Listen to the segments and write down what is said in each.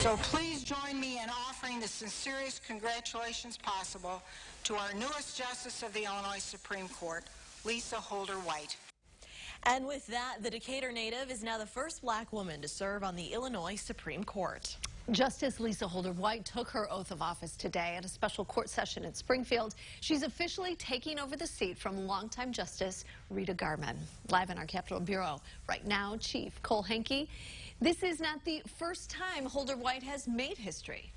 So please join me in offering the sincerest congratulations possible to our newest Justice of the Illinois Supreme Court, Lisa Holder White. And with that, the Decatur native is now the first black woman to serve on the Illinois Supreme Court. Justice Lisa Holder White took her oath of office today at a special court session in Springfield. She's officially taking over the seat from longtime Justice Rita Garman. Live in our Capitol Bureau right now, Chief Cole Henke. This is not the first time Holder White has made history.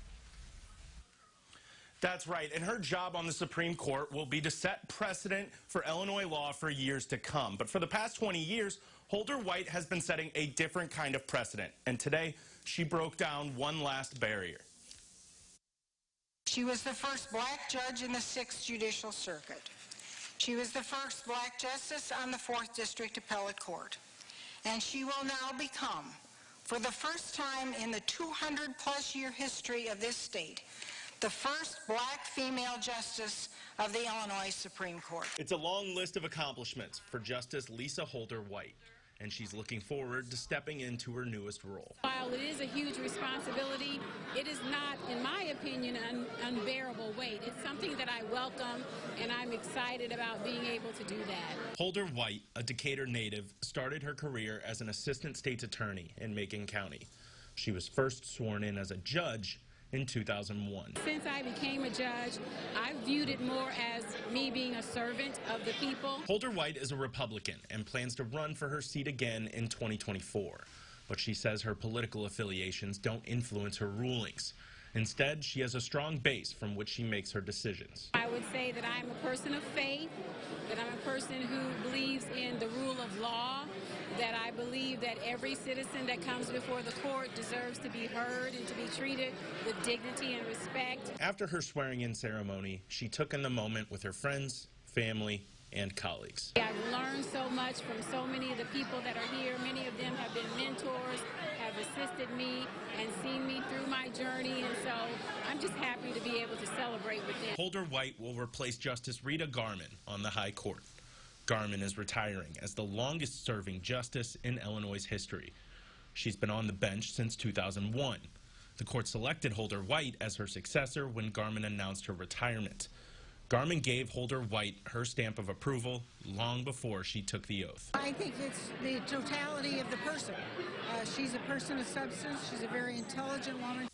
That's right, and her job on the Supreme Court will be to set precedent for Illinois law for years to come. But for the past 20 years, Holder White has been setting a different kind of precedent, and today she broke down one last barrier. She was the first black judge in the 6th Judicial Circuit. She was the first black justice on the 4th District Appellate Court. And she will now become, for the first time in the 200-plus year history of this state, the first black female justice of the Illinois Supreme Court. It's a long list of accomplishments for Justice Lisa Holder White, and she's looking forward to stepping into her newest role. While it is a huge responsibility, it is not, in my opinion, an unbearable weight. It's something that I welcome, and I'm excited about being able to do that. Holder White, a Decatur native, started her career as an assistant state's attorney in Macon County. She was first sworn in as a judge in 2001. Since I became a judge, I viewed it more as me being a servant of the people. Holder White is a Republican and plans to run for her seat again in 2024. But she says her political affiliations don't influence her rulings. Instead, she has a strong base from which she makes her decisions. I would say that I'm a person of faith, that I'm a person who believes in the rule of law, that I believe that every citizen that comes before the court deserves to be heard and to be treated with dignity and respect. After her swearing-in ceremony, she took in the moment with her friends, family, and colleagues. I've learned so much from so many of the people that are here. Many of them have been mentors, have assisted me and seen me through my journey, and so I'm just happy to be able to celebrate with them. Holder White will replace Justice Rita Garman on the High Court. Garman is retiring as the longest-serving justice in Illinois' history. She's been on the bench since 2001. The court selected Holder White as her successor when Garman announced her retirement. Garman gave Holder White her stamp of approval long before she took the oath. I think it's the totality of the person. She's a person of substance. She's a very intelligent woman.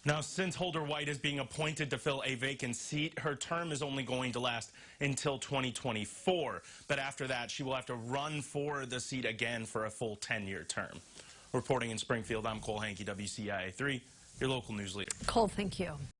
Now, since Holder White is being appointed to fill a vacant seat, her term is only going to last until 2024. But after that, she will have to run for the seat again for a full 10-year term. Reporting in Springfield, I'm Cole Henke, WCIA 3, your local news leader. Cole, thank you.